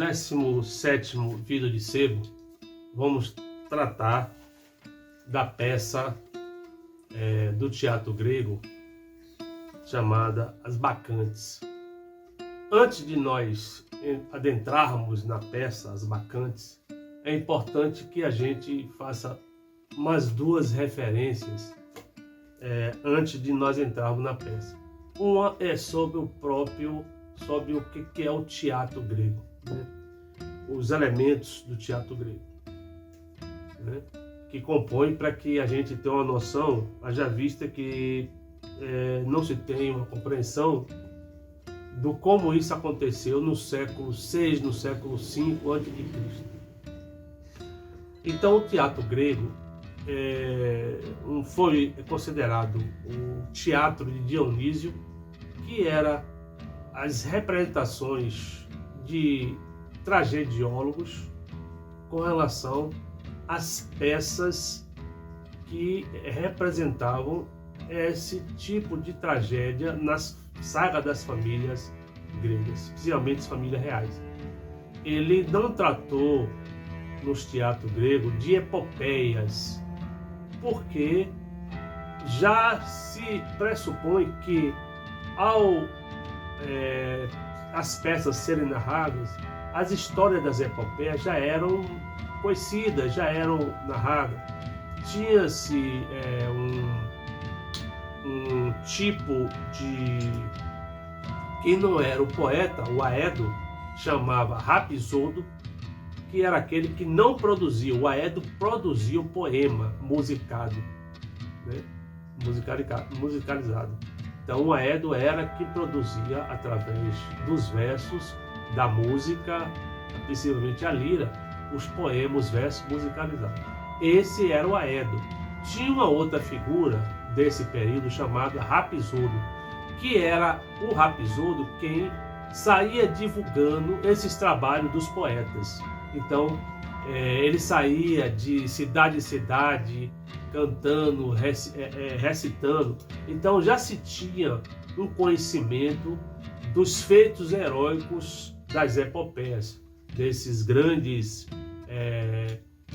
17º Vida de Sebo, vamos tratar da peça do teatro grego chamada As Bacantes. Antes de nós adentrarmos na peça As Bacantes, é importante que a gente faça umas duas referências antes de nós entrarmos na peça. Uma é sobre o que é o teatro grego, né? Os elementos do teatro grego, né? Que compõem, para que a gente tenha uma noção, haja vista que não se tem uma compreensão do como isso aconteceu no século VI, no século V a.C. Então o teatro grego foi considerado o teatro de Dionísio, que era as representações de tragediólogos com relação às peças que representavam esse tipo de tragédia nas sagas das famílias gregas, principalmente as famílias reais. Ele não tratou nos teatros gregos de epopeias, porque já se pressupõe que ao as peças serem narradas, as histórias das epopeias já eram conhecidas, já eram narradas. Tinha-se um tipo de... Quem não era o poeta, o Aedo, chamava Rapisodo, que era aquele que não produzia. O Aedo produzia o poema musicado, né? Musicalizado. Então o Aedo era que produzia, através dos versos, da música, principalmente a lira, os poemas, os versos musicalizados. Esse era o Aedo. Tinha uma outra figura desse período chamada Rapisodo, que era o Rapisodo quem saía divulgando esses trabalhos dos poetas. Então ele saía de cidade em cidade, cantando, recitando. Então já se tinha um conhecimento dos feitos heróicos das epopeias, desses grandes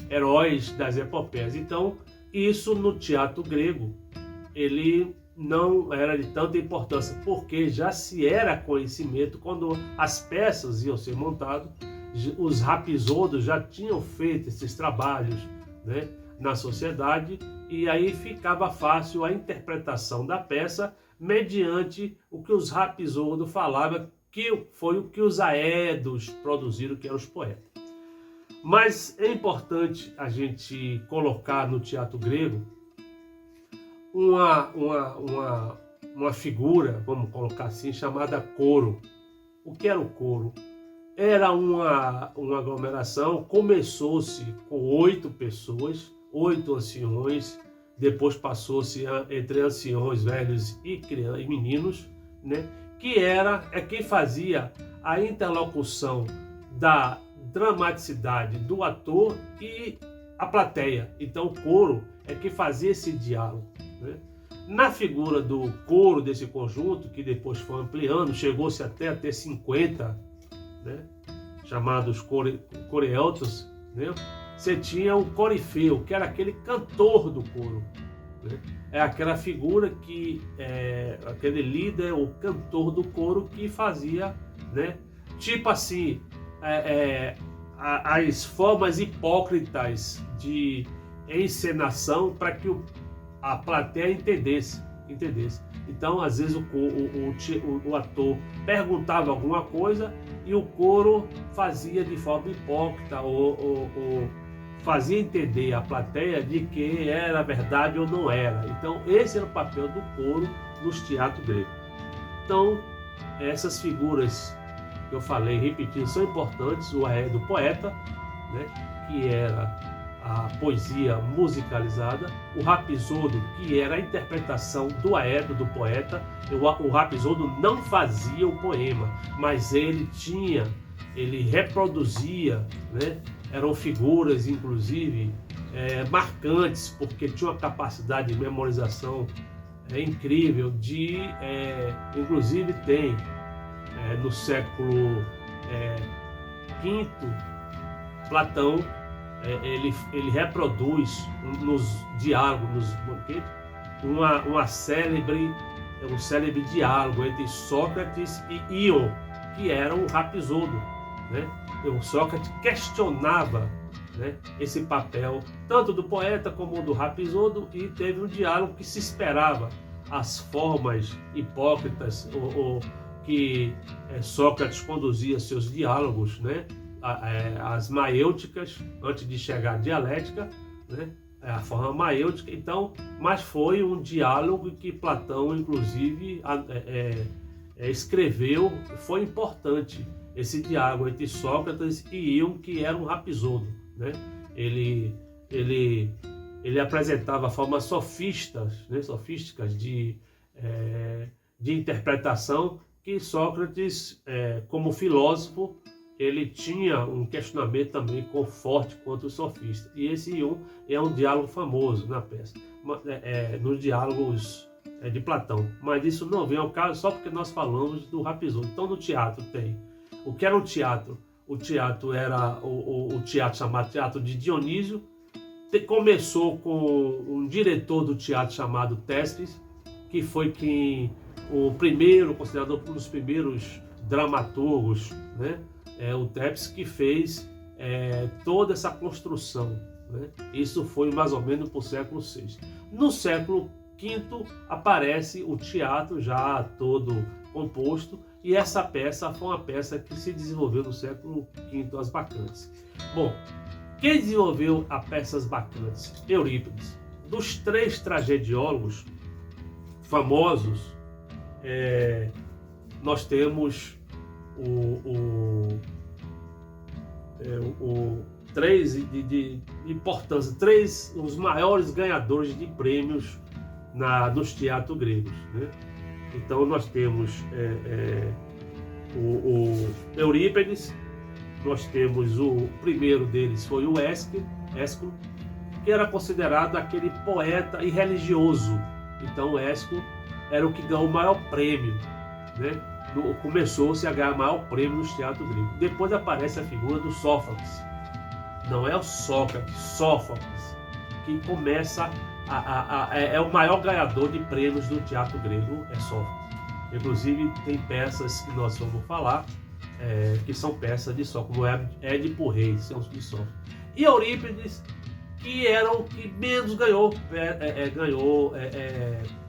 heróis das epopeias. Então isso no teatro grego ele não era de tanta importância, porque já se era conhecimento quando as peças iam ser montadas. Os rapisodos já tinham feito esses trabalhos, né, na sociedade, e aí ficava fácil a interpretação da peça mediante o que os rapisodos falavam, que foi o que os aedos produziram, que eram os poetas. Mas é importante a gente colocar no teatro grego uma figura, vamos colocar assim, chamada coro. O que era o coro? Era uma aglomeração, começou-se com 8 pessoas, 8 anciões, depois passou-se entre anciões, velhos e meninos, né? Que era quem fazia a interlocução da dramaticidade do ator e a plateia. Então o coro é que fazia esse diálogo, né? Na figura do coro desse conjunto, que depois foi ampliando, chegou-se até a ter 50, né, chamados coreeltos, né? Você tinha o corifeu, que era aquele cantor do coro, né? É aquela figura que aquele líder, o cantor do coro, que fazia, né, tipo assim, as formas hipócritas de encenação para que a plateia entendesse. Então, às vezes, o ator perguntava alguma coisa e o coro fazia de forma hipócrita ou fazia entender a plateia de que era verdade ou não era. Então, esse era o papel do coro nos teatros gregos. Então, essas figuras que eu falei, repetindo, são importantes. O Aedo poeta, né, que era a poesia musicalizada, o Rapisodo, que era a interpretação do Aedo, do poeta. O Rapisodo não fazia o poema, mas ele reproduzia, né? Eram figuras, inclusive, marcantes, porque tinha uma capacidade de memorização incrível, inclusive tem no século quinto, Platão ele reproduz nos diálogos, nos banquetes, um célebre diálogo entre Sócrates e Ion, que era o Rapisodo, né? O Sócrates questionava, né, esse papel tanto do poeta como do Rapisodo, e teve um diálogo que se esperava as formas hipócritas ou que Sócrates conduzia seus diálogos, né? As maêuticas, antes de chegar à dialética, né? A forma maêutica. Então, mas foi um diálogo que Platão, inclusive, escreveu. Foi importante esse diálogo entre Sócrates e Ion, que era um Rapisodo, né? Ele apresentava formas sofísticas, né? Sofísticas de interpretação, que Sócrates, como filósofo, ele tinha um questionamento também forte contra os sofistas. E esse é um diálogo famoso na peça, nos diálogos de Platão. Mas isso não vem ao caso só porque nós falamos do Rapisodo. Então, no teatro tem. O que era um teatro? O teatro era o teatro chamado Teatro de Dionísio. Começou com um diretor do teatro chamado Téspis, que foi considerado um dos primeiros dramaturgos, né? O Téspis que fez toda essa construção, né? Isso foi mais ou menos por século VI. No século V aparece o teatro já todo composto, e essa peça foi uma peça que se desenvolveu no século V, As Bacantes. Bom, quem desenvolveu a peça As Bacantes? Eurípides. Dos 3 tragediólogos famosos, nós temos três de importância, os maiores ganhadores de prêmios nos teatros gregos, né? Então nós temos o Eurípides, nós temos o primeiro deles foi o Ésquilo, que era considerado aquele poeta e religioso. Então o Ésquilo era o que ganhou o maior prêmio, né? Começou-se a ganhar maior prêmio nos teatros gregos. Depois aparece a figura do Sófocles. Não é o Sócrates, Sófocles, que começa é o maior ganhador de prêmios do teatro grego, é Sófocles. Inclusive tem peças que nós vamos falar, que são peças de Sófocles, como Édipo Rei, são de Sófocles. E Eurípides, que era o que menos ganhou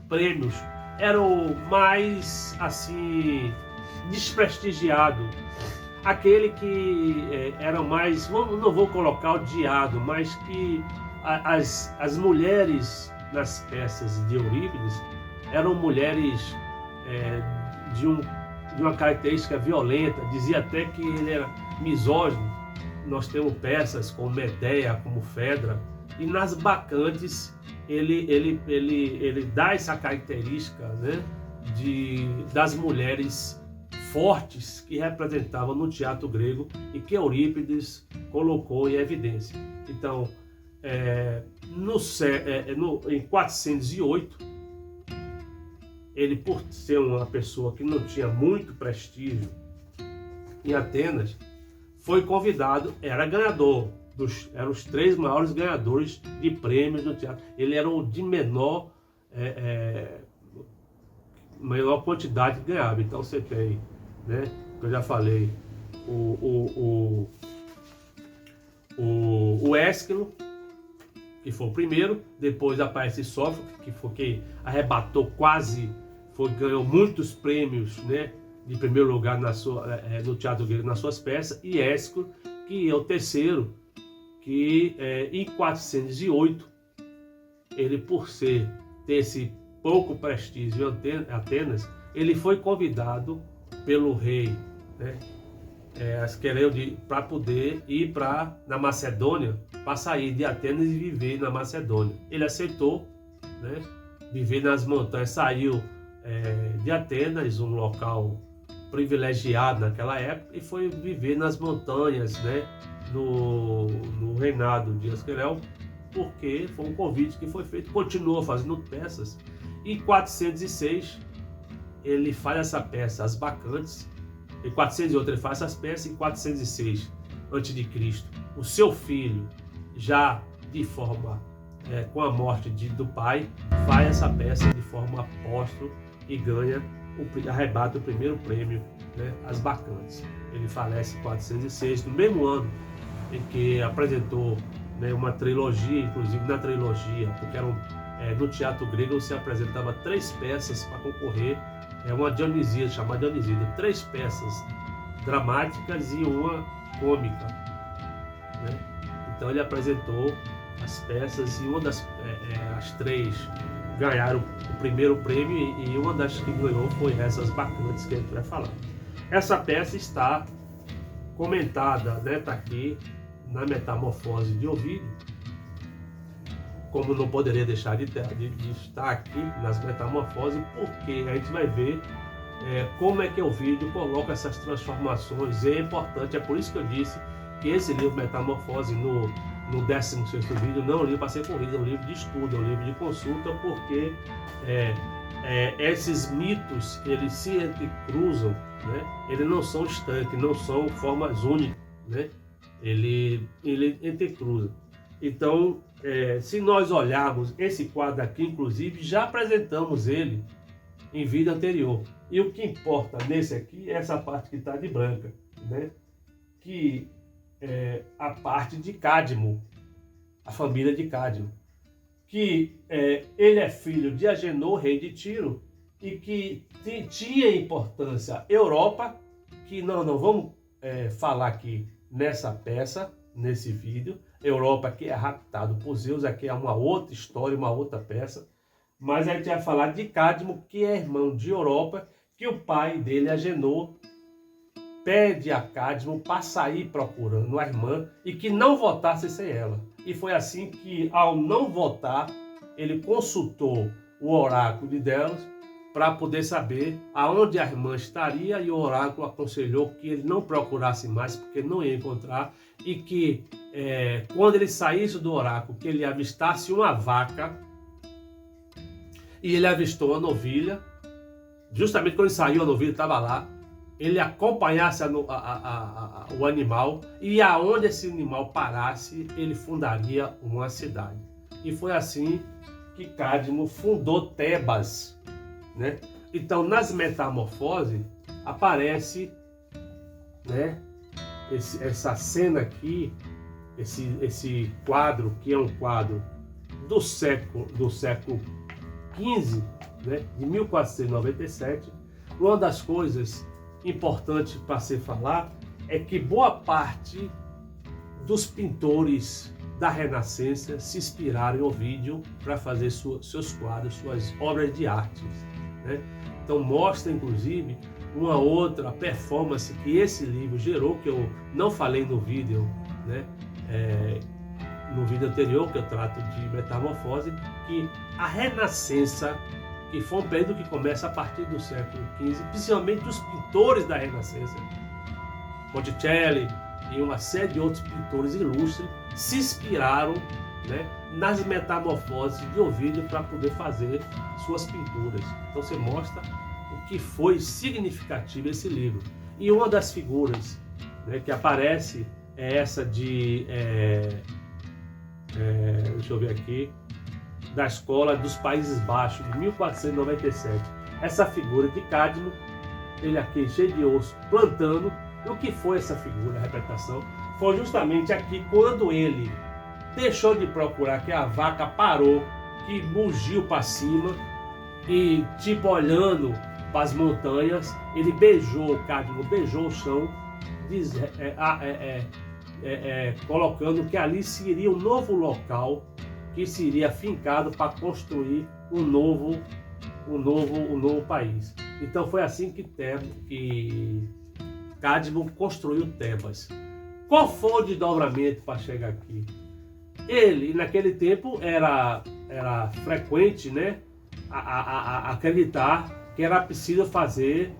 prêmios, era o mais assim desprestigiado, aquele que era mais, não vou colocar odiado, mas que as mulheres nas peças de Eurípides eram mulheres de uma característica violenta, dizia até que ele era misógino. Nós temos peças como Medea, como Fedra, e nas Bacantes ele dá essa característica, né, das mulheres fortes que representavam no teatro grego e que Eurípides colocou em evidência. Então, em 408, ele, por ser uma pessoa que não tinha muito prestígio em Atenas, foi convidado, era ganhador, eram os 3 maiores ganhadores de prêmios no teatro. Ele era o de menor quantidade que ganhava. Então você tem, né, que eu já falei, o Ésquilo, que foi o primeiro. Depois aparece Sófocles, que foi quem arrebatou ganhou muitos prêmios, né, de primeiro lugar no teatro grego nas suas peças. E Ésquilo, que é o terceiro, que em 408, ele, por ter esse pouco prestígio em Atenas, ele foi convidado pelo rei, né, Asquereu, para poder ir na Macedônia, para sair de Atenas e viver na Macedônia. Ele aceitou, né, viver nas montanhas, saiu de Atenas, um local privilegiado naquela época, e foi viver nas montanhas, né, no reinado de Asquereu, porque foi um convite que foi feito. Continuou fazendo peças. Em 406 ele faz essa peça As Bacantes, Em 408 ele faz essas peças, em 406 a.C., o seu filho, já de forma, com a morte do pai, faz essa peça de forma apóstolo e ganha, arrebata o primeiro prêmio, né, as bacantes. Ele falece em 406, no mesmo ano em que apresentou, né, uma trilogia, inclusive na trilogia, porque no teatro grego você apresentava 3 peças para concorrer, uma Dionisíada, chamada Dionisíada, 3 peças dramáticas e uma cômica, né? Então ele apresentou as peças e uma as 3 ganharam o primeiro prêmio e uma das que ganhou foi essas bacantes que a gente vai falar. Essa peça está comentada, né? Está aqui na Metamorfose de Ovídio, como não poderia deixar de estar aqui nas Metamorfoses, porque a gente vai ver como é que Ovídio coloca essas transformações. E é importante, é por isso que eu disse que esse livro Metamorfose, no 16º vídeo, não é um livro para ser corrido, é um livro de estudo, é um livro de consulta, porque esses mitos, eles se entrecruzam, né? Eles não são estanques, não são formas únicas, né? Ele entrecruza. Então, se nós olharmos esse quadro aqui, inclusive, já apresentamos ele em vídeo anterior. E o que importa nesse aqui é essa parte que está de branca, né? Que é a parte de Cadmo, a família de Cadmo. Que ele é filho de Agenor, rei de Tiro, e que tinha importância Europa, que não vamos falar aqui nessa peça, nesse vídeo. Europa que é raptado por Zeus, aqui é uma outra história, uma outra peça. Mas a gente vai falar de Cadmo, que é irmão de Europa, que o pai dele, Agenor, pede a Cadmo para sair procurando a irmã e que não voltasse sem ela. E foi assim que, ao não voltar, ele consultou o oráculo de Delos para poder saber aonde a irmã estaria, e o oráculo aconselhou que ele não procurasse mais, porque não ia encontrar, e que quando ele saísse do oráculo, que ele avistasse uma vaca, e ele avistou a novilha, justamente quando ele saiu, a novilha estava lá, ele acompanhasse o animal, e aonde esse animal parasse, ele fundaria uma cidade. E foi assim que Cadmo fundou Tebas, né? Então, nas Metamorfoses, aparece, né, essa cena aqui, esse quadro, que é um quadro do século XV, né, de 1497. Uma das coisas importantes para se falar é que boa parte dos pintores da Renascença se inspiraram em Ovídio para fazer seus quadros, suas obras de arte, né? Então mostra, inclusive, uma outra performance que esse livro gerou, que eu não falei no vídeo, né? No vídeo anterior, que eu trato de Metamorfose, que a Renascença, que foi um período que começa a partir do século XV, principalmente os pintores da Renascença, Botticelli e uma série de outros pintores ilustres, se inspiraram, né, nas Metamorfoses de Ovídio para poder fazer suas pinturas. Então você mostra o que foi significativo esse livro. E uma das figuras, né, que aparece é essa de deixa eu ver aqui, da Escola dos Países Baixos, de 1497. Essa figura de Cadmo, ele aqui cheio de osso, plantando. E o que foi essa figura, a representação? Foi justamente aqui quando ele deixou de procurar, que a vaca parou, que mugiu para cima e, tipo, olhando para as montanhas, ele beijou, o Cadmo beijou o chão, colocando que ali seria um novo local que seria fincado para construir um novo país. Então foi assim que Cadmo construiu Tebas. Qual foi o desdobramento para chegar aqui? Ele, naquele tempo, era frequente, né, acreditar que era preciso fazer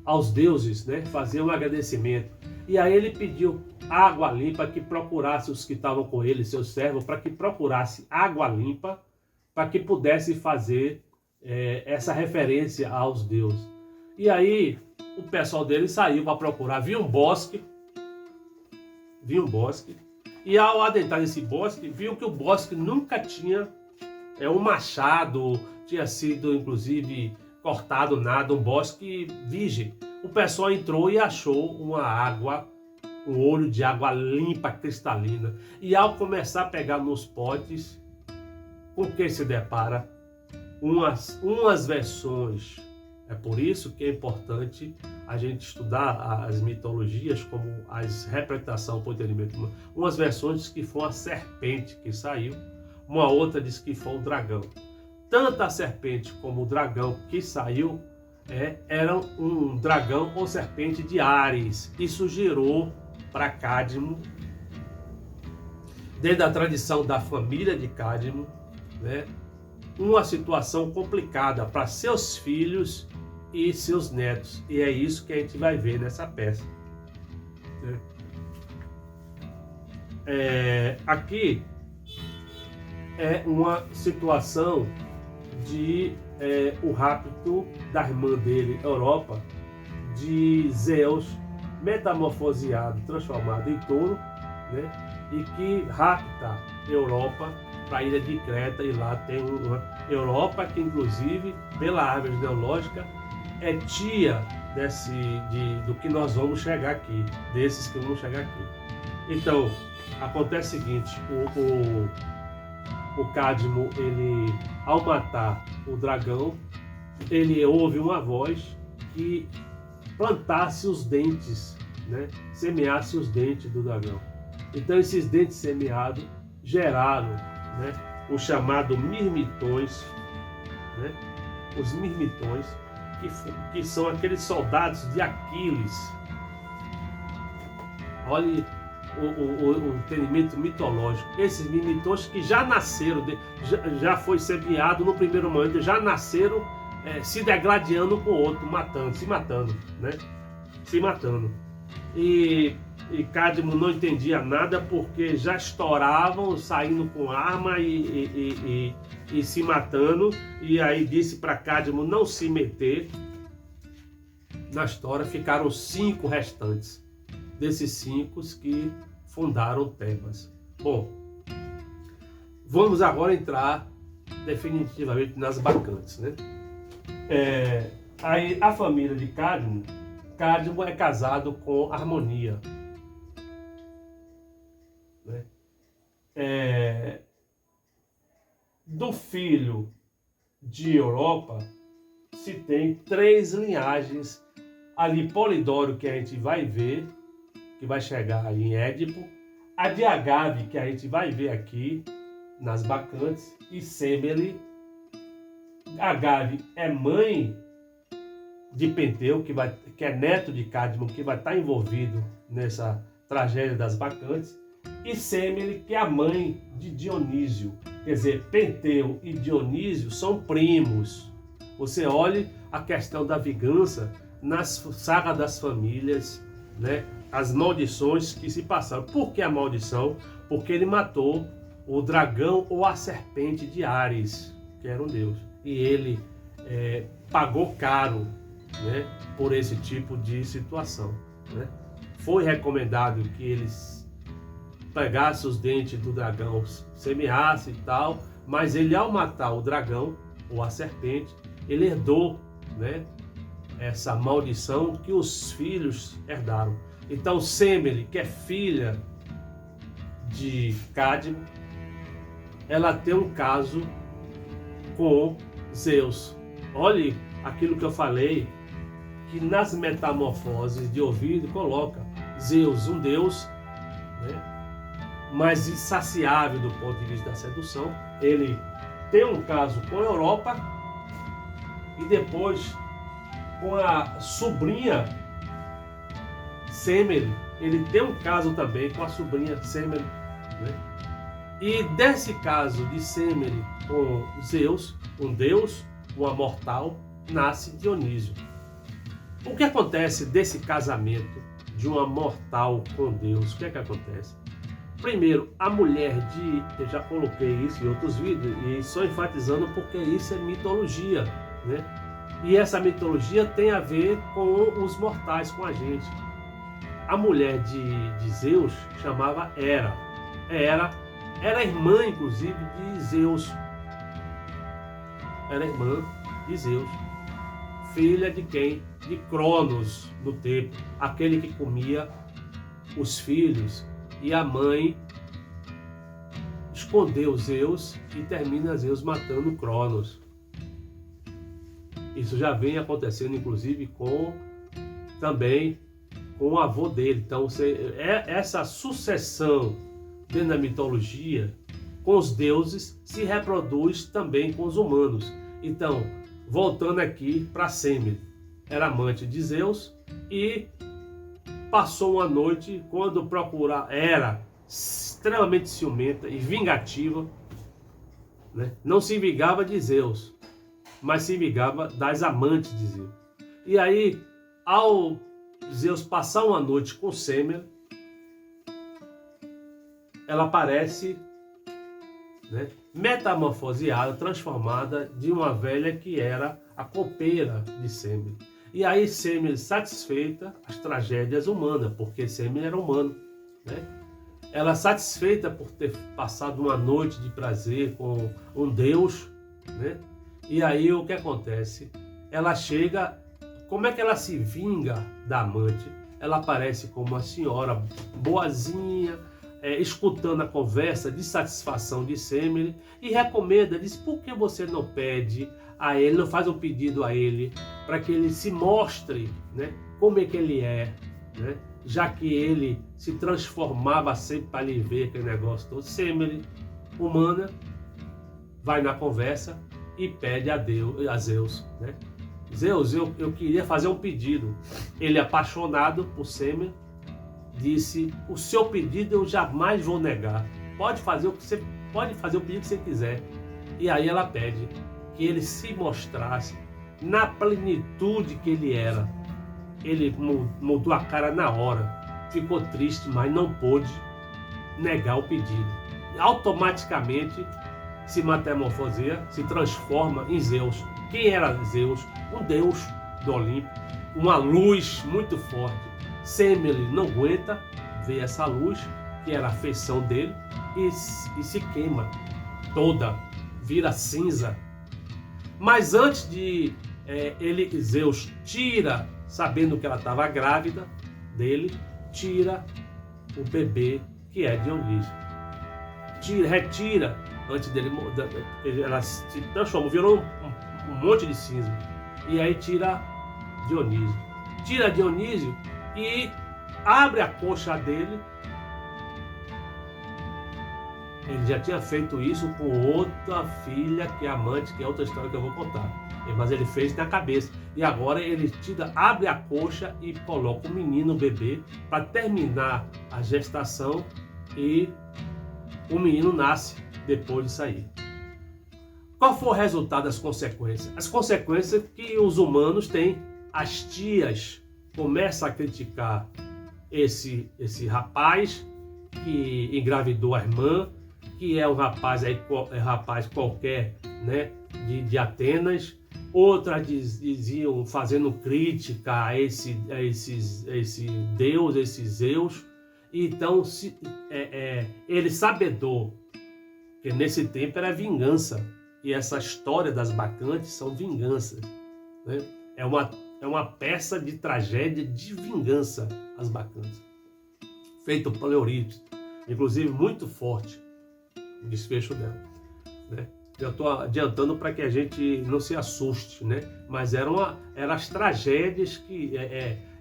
aos deuses, né, fazer um agradecimento. E aí ele pediu água limpa, que procurasse os que estavam com ele, seus servos, para que procurasse água limpa, para que pudesse fazer essa referência aos deuses. E aí o pessoal dele saiu para procurar, viu um bosque, e ao adentrar nesse bosque, viu que o bosque nunca tinha um machado, tinha sido inclusive cortado nada, um bosque virgem. O pessoal entrou e achou uma água, um olho de água limpa, cristalina. E ao começar a pegar nos potes, com o que se depara? Umas versões. É por isso que é importante a gente estudar as mitologias como a representação por entendimento humano. Umas versões diz que foi uma serpente que saiu, uma outra diz que foi um dragão. Tanto a serpente como o dragão que saiu eram um dragão ou serpente de Áries. Isso gerou para Cadmo, dentro da tradição da família de Cadmo, né, uma situação complicada para seus filhos e seus netos. E é isso que a gente vai ver nessa peça. Aqui é uma situação de o rapto da irmã dele, Europa, de Zeus, metamorfoseado, transformado em touro, né? E que rapta Europa para a ilha de Creta, e lá tem uma Europa que, inclusive, pela árvore genealógica, é tia do que nós vamos chegar aqui, desses que vamos chegar aqui. Então, acontece o seguinte, o Cadmo, ele, ao matar o dragão, ele ouve uma voz que plantasse os dentes, né? Semeasse os dentes do dragão. Então esses dentes semeados geraram, né, o chamado mirmitões, né? Os mirmitões, que são aqueles soldados de Aquiles. Olhe o entendimento mitológico. Esses mirmitões que já nasceram, já foi semeado no primeiro momento, já nasceram se degladiando um com o outro, se matando, né? Se matando. E Cadmo não entendia nada, porque já estouravam, saindo com arma e se matando. E aí disse para Cadmo não se meter na história. Ficaram 5 restantes, desses 5 que fundaram Tebas. Bom, vamos agora entrar definitivamente nas bacantes, né? Aí a família de Cadmo é casado com Harmonia, né? Do filho de Europa se tem 3 linhagens ali. Polidoro, que a gente vai ver, que vai chegar em Édipo, a de Agave, que a gente vai ver aqui nas bacantes, e Semele. Agave é mãe de Penteu, que é neto de Cadmo, que vai estar envolvido nessa tragédia das bacantes, e Semele, que é a mãe de Dionísio. Quer dizer, Penteu e Dionísio são primos. Você olhe a questão da vingança nas sagas das famílias, né? As maldições que se passaram. Por que a maldição? Porque ele matou o dragão ou a serpente de Áries, que era um deus. E ele pagou caro, né, por esse tipo de situação, né? Foi recomendado que eles pegassem os dentes do dragão, semeassem e tal, mas ele, ao matar o dragão ou a serpente, ele herdou, né, essa maldição que os filhos herdaram. Então Semele, que é filha de Cadmo, ela tem um caso com Zeus. Olhe aquilo que eu falei, que nas metamorfoses de Ovídio coloca Zeus, um deus, né, mas insaciável do ponto de vista da sedução. Ele tem um caso com a Europa e depois com a sobrinha Semele. Ele tem um caso também com a sobrinha Semele, né? E desse caso de Semele com Zeus, um deus, uma mortal, nasce Dionísio. O que acontece desse casamento de uma mortal com Deus? O que é que acontece? Primeiro, a mulher eu já coloquei isso em outros vídeos, e só enfatizando porque isso é mitologia, né? E essa mitologia tem a ver com os mortais, com a gente. A mulher de Zeus chamava Hera. Hera era irmã, inclusive, de Zeus. Era irmã de Zeus. Filha de quem? De Cronos, no tempo. Aquele que comia os filhos. E a mãe escondeu Zeus e termina Zeus matando Cronos. Isso já vem acontecendo, inclusive, também com o avô dele. Então, essa sucessão dentro da mitologia com os deuses se reproduz também com os humanos. Então, voltando aqui para Semele, era amante de Zeus e passou uma noite quando era extremamente ciumenta e vingativa, né? Não se vingava de Zeus, mas se vingava das amantes de Zeus. E aí, ao Zeus passar uma noite com Semele, ela aparece, né, metamorfoseada, transformada de uma velha que era a copeira de Semele. E aí Semele, satisfeita, as tragédias humanas, porque Semele era humano, né? Ela satisfeita por ter passado uma noite de prazer com um deus, né? E aí o que acontece? Ela chega, como é que ela se vinga da amante? Ela aparece como uma senhora boazinha, escutando a conversa de satisfação de Semele e recomenda, diz, por que você não pede a ele, não faz um pedido a ele, para que ele se mostre, né, como é que ele é, né? Já que ele se transformava sempre para lhe ver aquele negócio todo. Semele, humana, vai na conversa e pede a Zeus, né? Zeus, eu queria fazer um pedido. Ele, apaixonado por Semele, disse, o seu pedido eu jamais vou negar. Pode fazer o pedido que você quiser. E aí ela pede que ele se mostrasse na plenitude que ele era. Ele mudou a cara na hora, ficou triste, mas não pôde negar o pedido. Automaticamente se metamorfoseia, se transforma em Zeus. Quem era Zeus? Um deus do Olimpo, uma luz muito forte. Semele não aguenta ver essa luz, que era a feição dele, e se queima toda, vira cinza. Mas antes de Zeus tira, sabendo que ela estava grávida dele, tira o bebê que é Dionísio. Retira, antes dele, ela se transformou, virou um monte de cinza. E aí tira Dionísio. Tira Dionísio e abre a coxa dele. Ele já tinha feito isso com outra filha, que é amante, que é outra história que eu vou contar. Mas ele fez na cabeça. E agora ele abre a coxa e coloca o menino, o bebê, para terminar a gestação, e o menino nasce depois de sair. Qual foi o resultado das consequências? As consequências que os humanos têm. As tias começam a criticar esse rapaz que engravidou a irmã, que é um rapaz, rapaz qualquer, né, de Atenas. Outras diziam, fazendo crítica a esse Deus, esse Zeus. Então, ele sabedor que nesse tempo era vingança. E essa história das bacantes são vinganças, né? É uma peça de tragédia de vingança, as bacantes. Feito por Eurípides. Inclusive, muito forte o desfecho dela, né? Eu estou adiantando para que a gente não se assuste, né? Mas eram as tragédias que,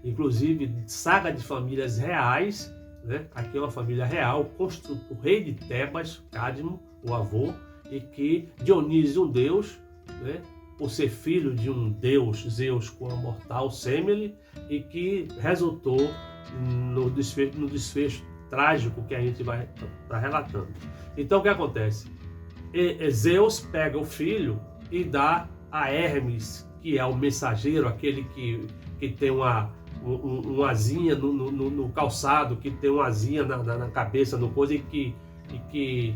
inclusive, saga de famílias reais, né? Aqui é uma família real, o rei de Tebas, Cadmo, o avô, e que Dionísio, um deus, né? Por ser filho de um deus, Zeus, com a mortal Semele, e que resultou no desfecho trágico que a gente vai estar relatando. Então, o que acontece? Zeus pega o filho e dá a Hermes, que é o mensageiro, aquele que tem uma asinha no calçado, que tem uma asinha na cabeça, no coisa, e que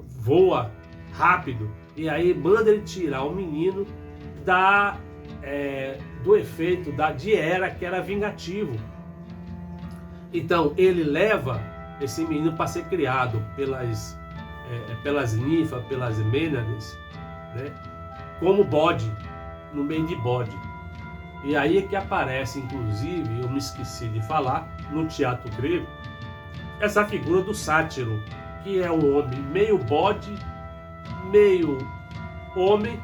voa rápido. E aí manda ele tirar o menino do efeito de Hera, que era vingativo. Então ele leva esse menino para ser criado pelas ninfas, pelas Mênades, né, como bode, no meio de bode. E aí é que aparece, inclusive, eu me esqueci de falar, no teatro grego, essa figura do sátiro, que é um homem meio bode, meio homem,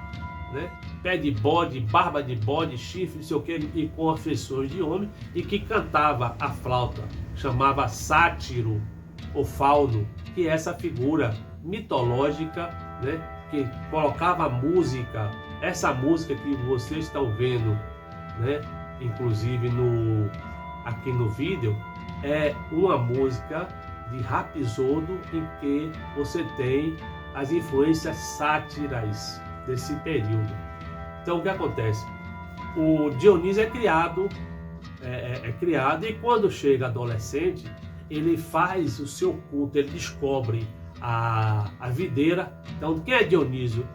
né? Pé de bode, barba de bode, chifre, não sei o que, e com afeições de homem, e que cantava a flauta, chamava sátiro ou fauno, que é essa figura mitológica, né? Que colocava música, essa música que vocês estão vendo, né? Inclusive aqui no vídeo, é uma música de Rapsodo em que você tem as influências sátiras desse período. Então o que acontece? O Dionísio é criado e quando chega adolescente, ele faz o seu culto, ele descobre a videira. Então quem é Dionísio?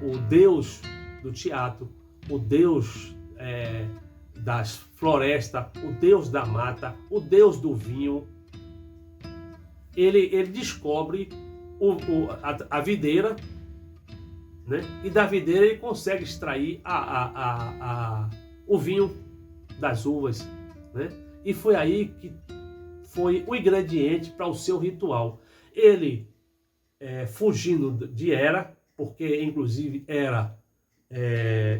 O deus do teatro, o deus das florestas, o deus da mata, o deus do vinho. Ele descobre a videira, né? E da videira ele consegue extrair o vinho das uvas, né? E foi aí que foi o ingrediente para o seu ritual. Ele, fugindo de Hera, porque inclusive Hera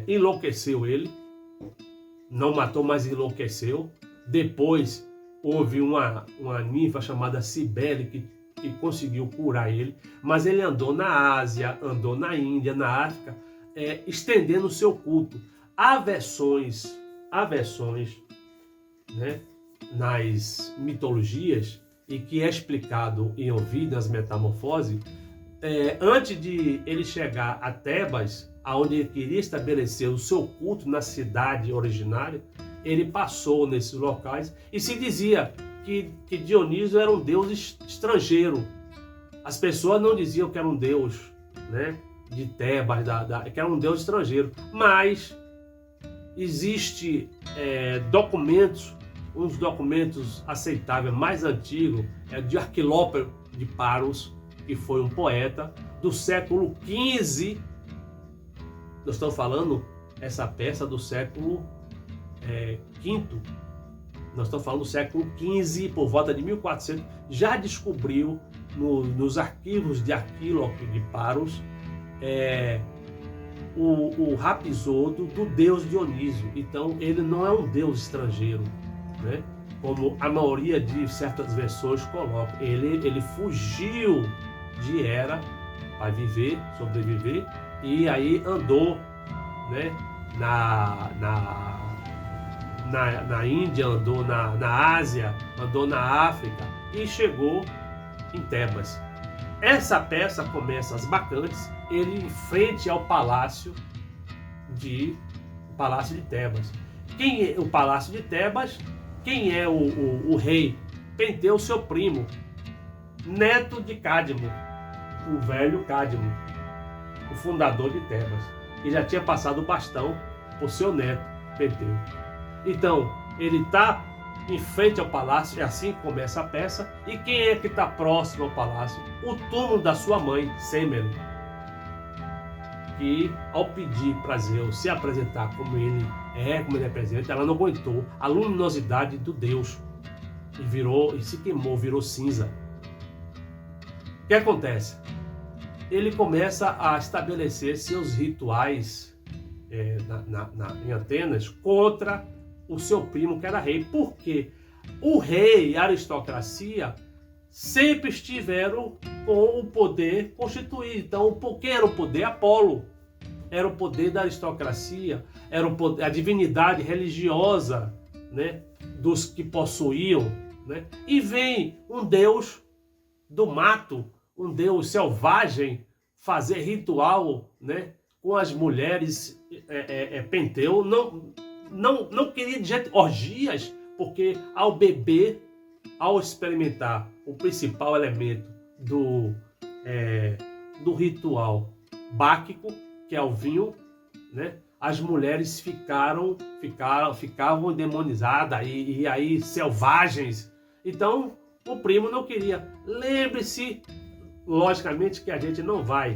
enlouqueceu ele, não matou, mas enlouqueceu. Depois houve uma ninfa chamada Cibele que conseguiu curar ele, mas ele andou na Ásia, andou na Índia, na África, estendendo o seu culto. Há versões, né, nas mitologias, e que é explicado em Ovídio, nas Metamorfoses, antes de ele chegar a Tebas, aonde ele queria estabelecer o seu culto na cidade originária, ele passou nesses locais e se dizia que Dionísio era um deus estrangeiro. As pessoas não diziam que era um deus, né, de Tebas, que era um deus estrangeiro, mas existe documentos, uns documentos aceitáveis mais antigos, de Arquilópio de Paros, que foi um poeta do século XV. Nós estamos falando essa peça do século V. Nós estamos falando do século XV, por volta de 1400. Já descobriu nos arquivos de Arquilópio de Paros o Rapsodo do deus Dionísio. Então ele não é um deus estrangeiro, né? Como a maioria de certas versões colocam. Ele fugiu de Hera para sobreviver, e aí andou, né, na Índia, andou na Ásia, andou na África e chegou em Tebas. Essa peça começa as bacantes, ele em frente ao palácio de Tebas. Quem é o palácio de Tebas? Quem é o rei? Penteu, seu primo, neto de Cadmo, o velho Cadmo, o fundador de Tebas, que já tinha passado o bastão por seu neto, Penteu. Então, ele está em frente ao palácio, é assim que começa a peça. E quem é que está próximo ao palácio? O túmulo da sua mãe, Semele, que ao pedir para Zeus se apresentar como ele apresenta, ela não aguentou a luminosidade do deus e se queimou, virou cinza. O que acontece? Ele começa a estabelecer seus rituais em Atenas contra o seu primo, que era rei. Porque o rei e a aristocracia sempre estiveram com o poder constituído. Então, quem era o poder? Apolo. Era o poder da aristocracia, era o poder, a divindade religiosa, né, dos que possuíam, né? E vem um deus do mato, um deus selvagem, fazer ritual, né, com as mulheres. Penteu não queria de jeito orgias, porque ao beber, ao experimentar o principal elemento do ritual báquico, que é o vinho, né, as mulheres ficavam endemonizadas e aí selvagens. Então, o primo não queria. Lembre-se, logicamente, que a gente não vai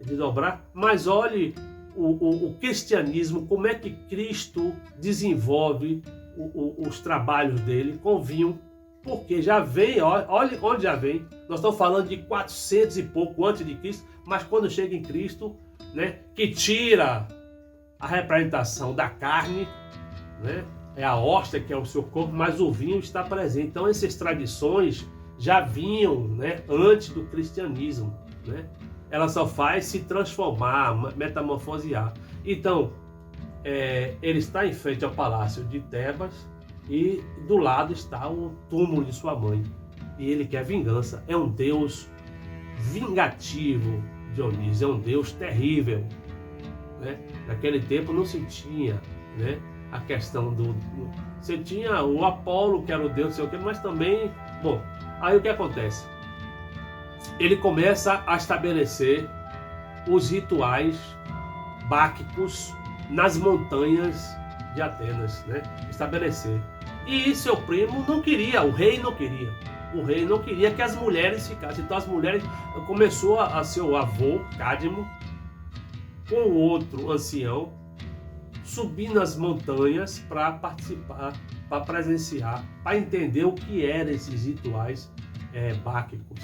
desdobrar, mas olhe o cristianismo, como é que Cristo desenvolve os trabalhos dele com vinho, porque já vem, olha onde já vem. Nós estamos falando de 400 e pouco antes de Cristo, mas quando chega em Cristo, né, que tira a representação da carne, né, é a hóstia que é o seu corpo, mas o vinho está presente. Então essas tradições já vinham, né, antes do cristianismo, né? Ela só faz se transformar, metamorfosear. Então, ele está em frente ao palácio de Tebas e do lado está o túmulo de sua mãe. E ele quer vingança. É um Deus vingativo, Dionísio, é um Deus terrível, né? Naquele tempo não se tinha, né, a questão você tinha o Apolo, que era o Deus, não sei o quê, mas também, bom, aí o que acontece? Ele começa a estabelecer os rituais báquicos nas montanhas de Atenas, né? Estabelecer. E seu primo não queria, o rei não queria. O rei não queria que as mulheres ficassem. Então as mulheres, começou a seu avô, Cadmo, com outro ancião, subir nas montanhas para participar, para presenciar, para entender o que eram esses rituais báquicos.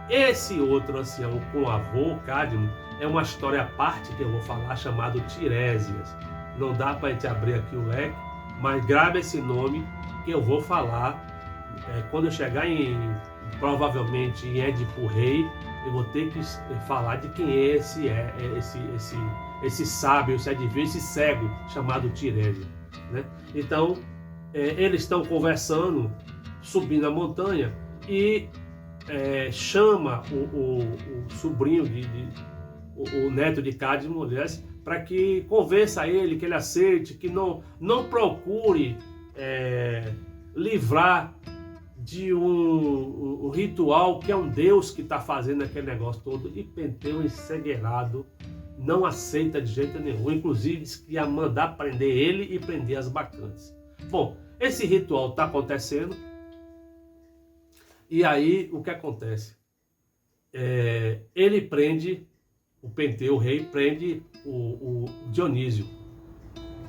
Esse outro ancião com o avô, Cadmo, é uma história à parte que eu vou falar, chamado Tiresias. Não dá para a gente abrir aqui o leque, mas grave esse nome que eu vou falar. Quando eu chegar provavelmente em Édipo Rei, eu vou ter que falar de quem é esse sábio, esse adivinho, esse cego chamado Tiresias, né? Então, eles estão conversando, subindo a montanha e chama o sobrinho, o neto de Cadmo, aliás, para que convença ele, que ele aceite, que não procure livrar de um ritual que é um Deus que está fazendo aquele negócio todo. E Penteu, encegueirado, não aceita de jeito nenhum. Inclusive diz que ia mandar prender ele e prender as bacantes. Bom, esse ritual está acontecendo. E aí o que acontece? Ele prende, o Penteu, o rei, prende o Dionísio.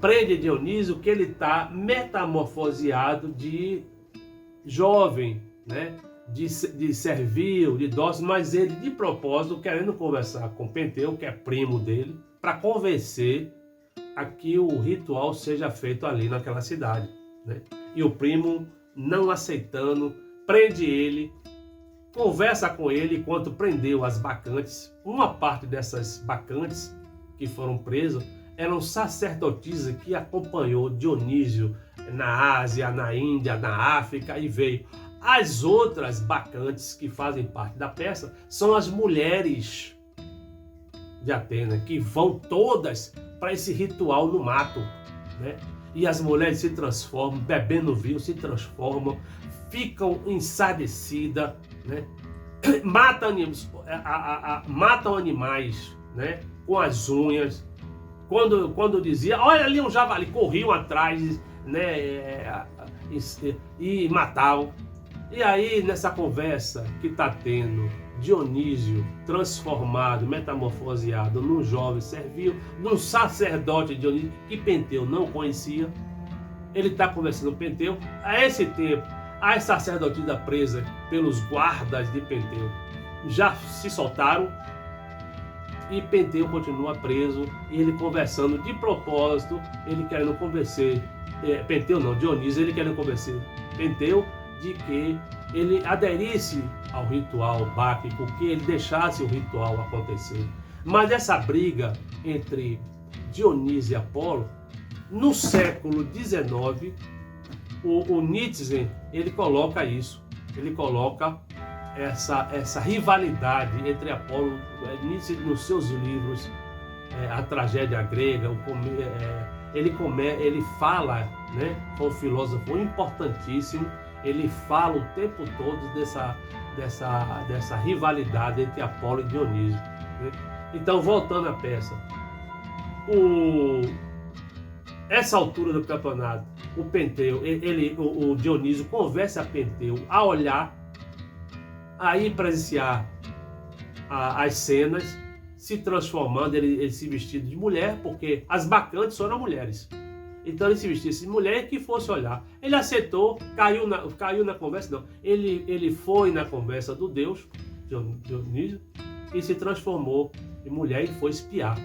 Prende Dionísio, que ele está metamorfoseado de jovem, né? de servil, de dócil, mas ele de propósito querendo conversar com Penteu, que é primo dele, para convencer a que o ritual seja feito ali naquela cidade, né? E o primo não aceitando, prende ele, conversa com ele enquanto prendeu as bacantes. Uma parte dessas bacantes que foram presas eram sacerdotisas que acompanhou Dionísio na Ásia, na Índia, na África e veio. As outras bacantes que fazem parte da peça são as mulheres de Atenas, que vão todas para esse ritual no mato, né? E as mulheres se transformam, bebendo vinho, se transformam, ficam ensardecidas, né? Matam animais, né? Com as unhas. Quando dizia, olha ali um javali, corriam atrás, né? E matavam. E aí, nessa conversa que está tendo, Dionísio transformado, metamorfoseado num jovem servil, num sacerdote Dionísio que Penteu não conhecia, ele está conversando com Penteu. A esse tempo, as sacerdotisas presas pelos guardas de Penteu já se soltaram e Penteu continua preso, e ele conversando de propósito, ele querendo convencer, Dionísio, ele querendo convencer Penteu de que ele aderisse ao ritual báquico, que ele deixasse o ritual acontecer. Mas essa briga entre Dionísio e Apolo, no século XIX, o Nietzsche, ele coloca isso, ele coloca essa rivalidade entre Apolo, Nietzsche nos seus livros, a tragédia grega, ele fala, né, foi um filósofo importantíssimo, ele fala o tempo todo dessa rivalidade entre Apolo e Dionísio, né? Então, voltando à peça, essa altura do campeonato, o Penteu, o Dionísio conversa a Penteu a olhar, a ir presenciar as cenas, se transformando, ele se vestido de mulher, porque as bacantes foram mulheres. Então ele se vestisse de mulher e que fosse olhar. Ele aceitou, caiu na conversa, não. Ele foi na conversa do Deus, Dionísio, e se transformou em mulher e foi espiar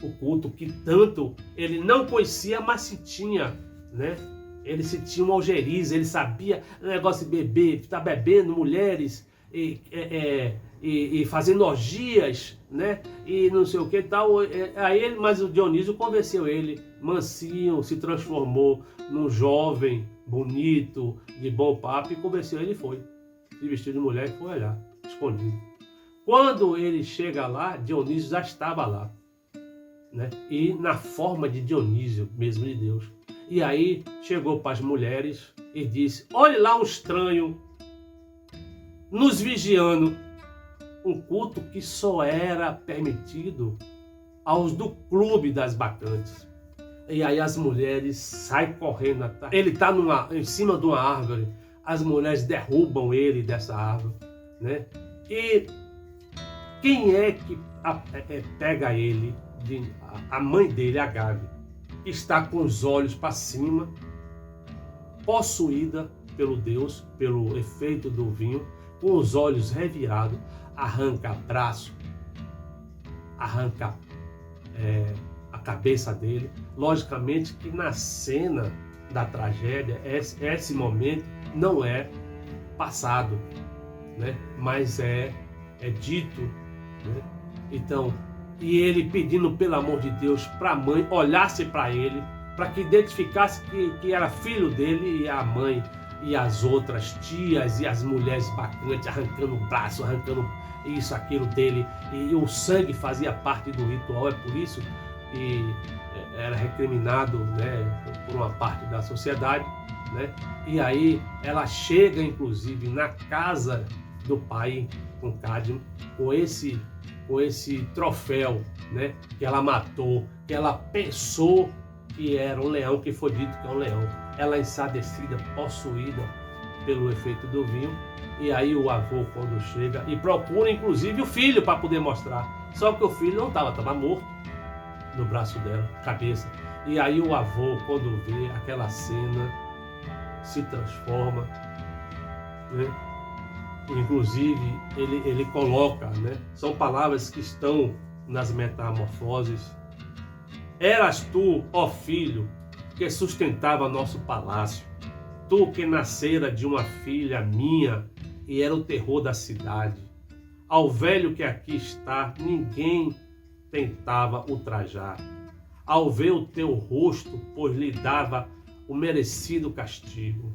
o culto que tanto ele não conhecia, mas se tinha, né? Ele se tinha uma algeriza, ele sabia o negócio de beber, estar bebendo mulheres e fazendo orgias, né? E não sei o que tal. Aí mas o Dionísio convenceu ele, mansinho, se transformou num jovem bonito, de bom papo, e convenceu ele, foi se vestiu de mulher e foi olhar, escondido. Quando ele chega lá, Dionísio já estava lá, né? E na forma de Dionísio, mesmo de Deus. E aí chegou para as mulheres e disse: olhe lá um estranho nos vigiando, um culto que só era permitido aos do clube das bacantes. E aí as mulheres saem correndo atrás. Ele está em cima de uma árvore, as mulheres derrubam ele dessa árvore, né? E quem é que pega ele? A mãe dele, Agave, está com os olhos para cima, possuída pelo Deus, pelo efeito do vinho, com os olhos revirados, arranca braço, arranca a cabeça dele. Logicamente que na cena da tragédia, esse momento não é passado, né? Mas é dito, né? Então, e ele pedindo pelo amor de Deus para a mãe olhasse para ele, para que identificasse que era filho dele, e a mãe e as outras tias e as mulheres bacantes arrancando o braço, arrancando isso, aquilo dele, e o sangue fazia parte do ritual. É por isso que era recriminado, né, por uma parte da sociedade, né? E aí ela chega inclusive na casa do pai com Cadmo, com esse troféu, né, que ela matou, que ela pensou que era um leão, que foi dito que é um leão. Ela ensadecida, possuída pelo efeito do vinho. E aí o avô, quando chega, e procura inclusive o filho para poder mostrar. Só que o filho não estava morto no braço dela, cabeça. E aí o avô, quando vê aquela cena, se transforma, né? Inclusive ele coloca, né? São palavras que estão nas metamorfoses. Eras tu, ó filho, que sustentava nosso palácio, tu que nascera de uma filha minha e era o terror da cidade. Ao velho que aqui está, ninguém tentava ultrajar. Ao ver o teu rosto, pois lhe dava o merecido castigo.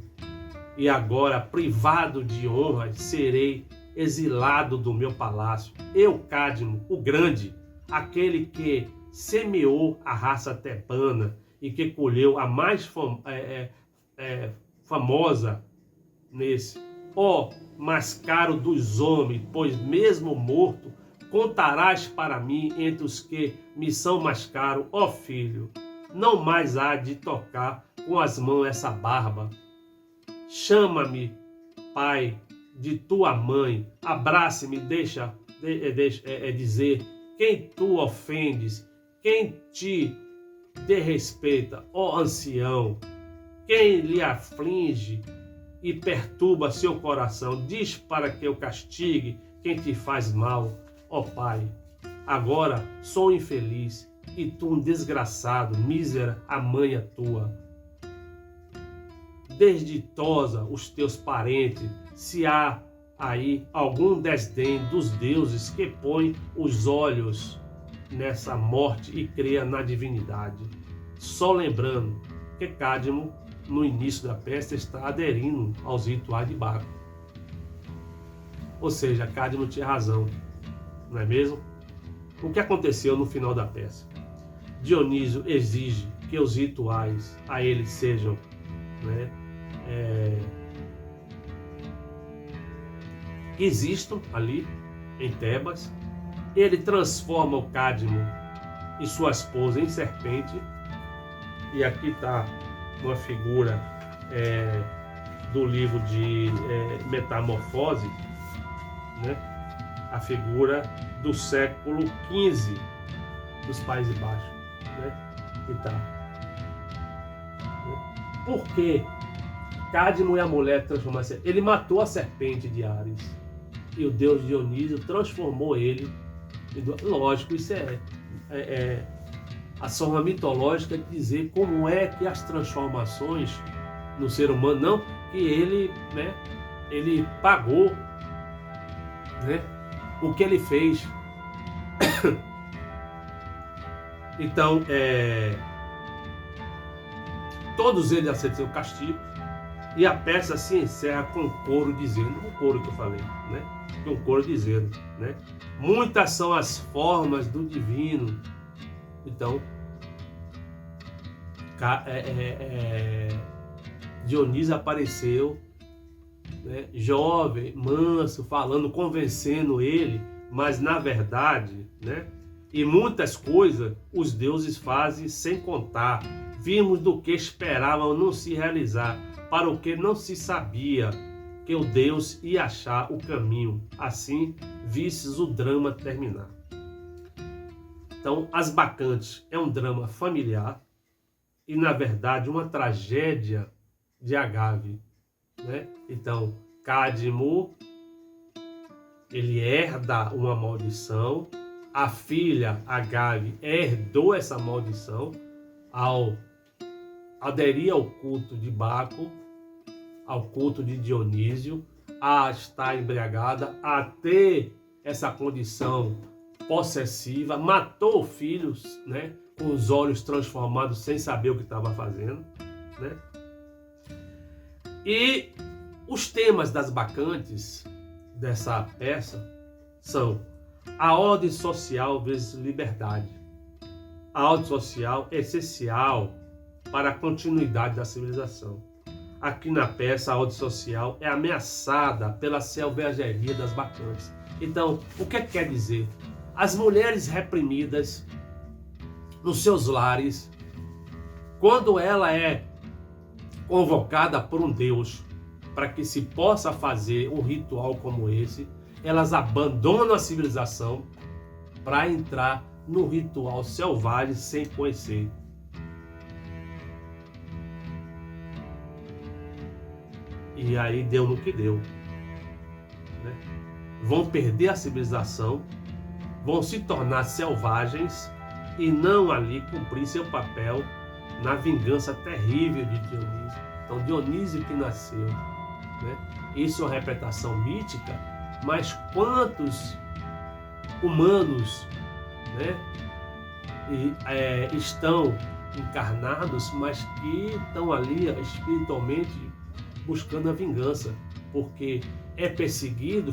E agora, privado de honras, serei exilado do meu palácio. Eu, Cadmo, o grande, aquele que semeou a raça tebana e que colheu a mais famosa nesse. Ó, mais caro dos homens, pois mesmo morto, contarás para mim entre os que me são mais caros. Ó filho, não mais há de tocar com as mãos essa barba. Chama-me, pai, de tua mãe, abrace-me, deixa dizer quem tu ofendes, quem te desrespeita, ó ancião, quem lhe aflige e perturba seu coração, diz para que eu castigue quem te faz mal, ó pai. Agora sou infeliz e tu um desgraçado, mísera a mãe é tua. Desditosa os teus parentes, se há aí algum desdém dos deuses que põe os olhos nessa morte e creia na divindade. Só lembrando que Cadmo, no início da peça, está aderindo aos rituais de Baco. Ou seja, Cadmo tinha razão, não é mesmo? O que aconteceu no final da peça? Dionísio exige que os rituais a ele sejam, né, existam ali em Tebas. Ele transforma o Cadmo e sua esposa em serpente e aqui está uma figura do livro de Metamorfose, né? A figura do século XV dos Países Baixos, né? Que tá. Por que Cadmo e a mulher transformaram? Ele matou a serpente de Ares e o deus Dionísio transformou ele. Lógico, isso é a forma mitológica de dizer como é que as transformações no ser humano, não que ele, né, ele pagou, né, o que ele fez. Então, todos eles aceitam o castigo e a peça se encerra com um coro dizendo, o coro que eu falei, né? Um coro dizendo, né? Muitas são as formas do divino. Então, Dionísio apareceu, né, jovem, manso, falando, convencendo ele, mas na verdade, né? E muitas coisas os deuses fazem sem contar. Vimos do que esperavam não se realizar, para o que não se sabia que o Deus ia achar o caminho. Assim, vistes o drama terminar. Então, As Bacantes é um drama familiar e, na verdade, uma tragédia de Agave, né? Então, Cadmo, ele herda uma maldição. A filha Agave herdou essa maldição ao aderir ao culto de Baco, ao culto de Dionísio, a estar embriagada, a ter essa condição possessiva, matou filhos, né, com os olhos transformados sem saber o que estava fazendo, né? E os temas das Bacantes dessa peça são a ordem social versus liberdade. A ordem social é essencial para a continuidade da civilização. Aqui na peça, a ordem social é ameaçada pela selvageria das Bacantes. Então, o que quer dizer? As mulheres reprimidas nos seus lares, quando ela é convocada por um Deus para que se possa fazer um ritual como esse, elas abandonam a civilização para entrar no ritual selvagem sem conhecer. E aí deu no que deu, né? Vão perder a civilização, vão se tornar selvagens e não ali cumprir seu papel na vingança terrível de Dionísio. Então, Dionísio que nasceu, né? Isso é uma representação mítica, mas quantos humanos, né, estão encarnados, mas que estão ali espiritualmente buscando a vingança, porque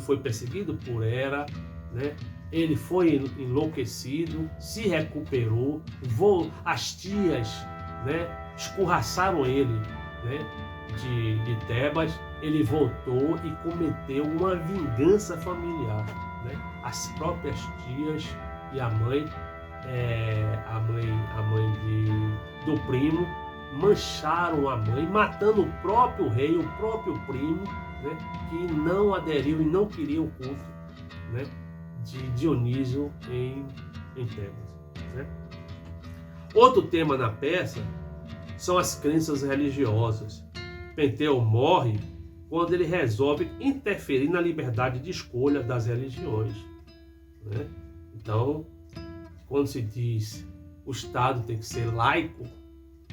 foi perseguido por Hera, né? Ele foi enlouquecido, se recuperou, as tias, né, escorraçaram ele, né, de Tebas, ele voltou e cometeu uma vingança familiar, né? As próprias tias e a mãe do primo mancharam a mãe, matando o próprio rei, o próprio primo, né, que não aderiu e não queria o culto, né, de Dionísio em Tebas, né? Outro tema na peça são as crenças religiosas. Penteu morre quando ele resolve interferir na liberdade de escolha das religiões, né? Então, quando se diz o Estado tem que ser laico,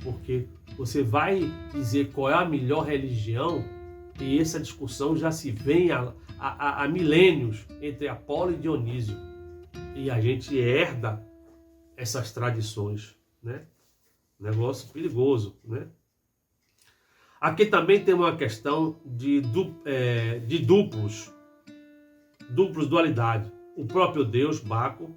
porque você vai dizer qual é a melhor religião, e essa discussão já se vem há milênios entre Apolo e Dionísio. E a gente herda essas tradições, né? Negócio perigoso, né? Aqui também tem uma questão de duplos dualidade. O próprio Deus, Baco,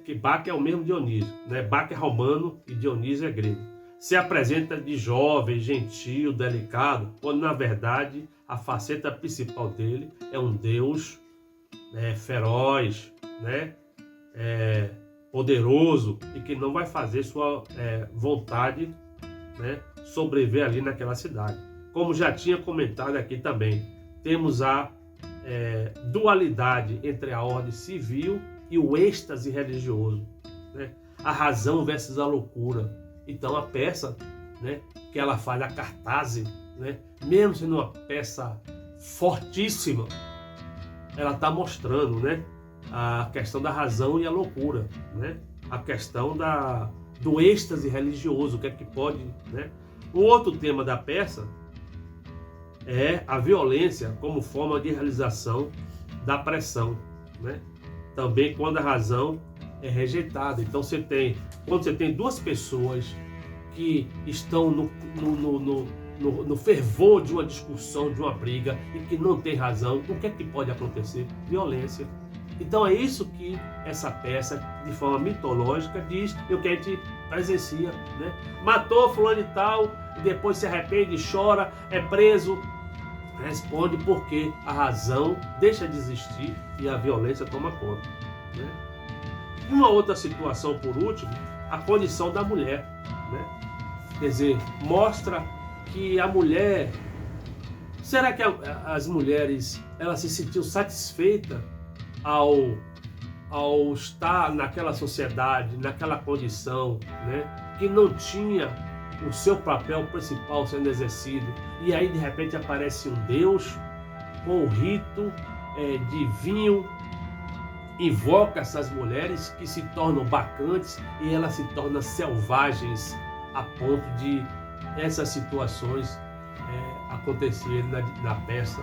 que Baco é o mesmo Dionísio, né? Baco é romano e Dionísio é grego. Se apresenta de jovem, gentil, delicado, quando na verdade a faceta principal dele é um Deus, né, feroz, né, poderoso, e que não vai fazer sua vontade né, sobreviver ali naquela cidade. Como já tinha comentado aqui também, temos a dualidade entre a ordem civil e o êxtase religioso, né? A razão versus a loucura. Então a peça, né, que ela faz, a cartaz, né, mesmo sendo uma peça fortíssima, ela está mostrando, né, a questão da razão e a loucura, né? A questão do êxtase religioso, o que é que pode, né? O outro tema da peça é a violência como forma de realização da pressão, né? Também quando a razão é rejeitada. Então quando você tem duas pessoas que estão no fervor de uma discussão, de uma briga, e que não tem razão, o que é que pode acontecer? Violência. Então é isso que essa peça, de forma mitológica, diz, e o que a gente presencia, né? Matou fulano e tal, e depois se arrepende, chora, é preso. Responde porque a razão deixa de existir e a violência toma conta, né? Uma outra situação, por último, a condição da mulher, né? Quer dizer, mostra que a mulher... Será que as mulheres, elas se sentiam satisfeitas ao estar naquela sociedade, naquela condição, né, que não tinha o seu papel principal sendo exercido, e aí de repente aparece um Deus com o rito divino, invoca essas mulheres que se tornam bacantes e elas se tornam selvagens a ponto de essas situações acontecerem na peça,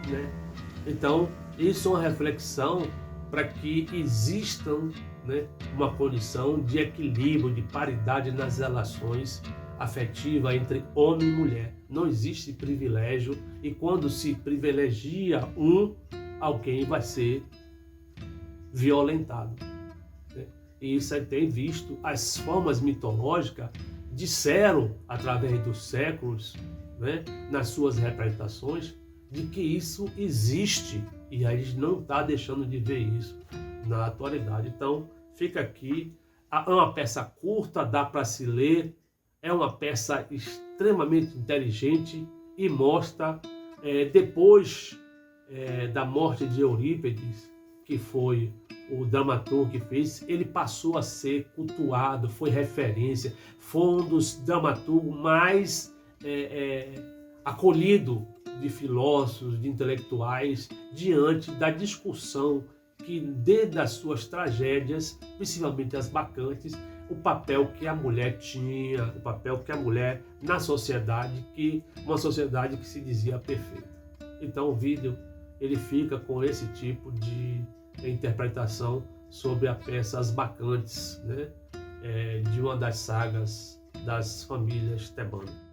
né? Então isso é uma reflexão para que existam, né, uma condição de equilíbrio, de paridade nas relações afetivas entre homem e mulher. Não existe privilégio, e quando se privilegia alguém vai ser violentado, né? E isso aí tem visto, as formas mitológicas disseram através dos séculos, né, nas suas representações, de que isso existe, e a gente não está deixando de ver isso na atualidade. Então fica aqui, é uma peça curta, dá para se ler, é uma peça extremamente inteligente e mostra, depois da morte de Eurípides, que foi o dramaturgo que fez, ele passou a ser cultuado, foi referência, foi um dos dramaturgos mais acolhido de filósofos, de intelectuais, diante da discussão que, desde as suas tragédias, principalmente as bacantes, o papel que a mulher tinha, o papel que a mulher na sociedade, uma sociedade que se dizia perfeita. Então o vídeo ele fica com esse tipo de interpretação sobre a peça As Bacantes, né? De uma das sagas das famílias tebanas.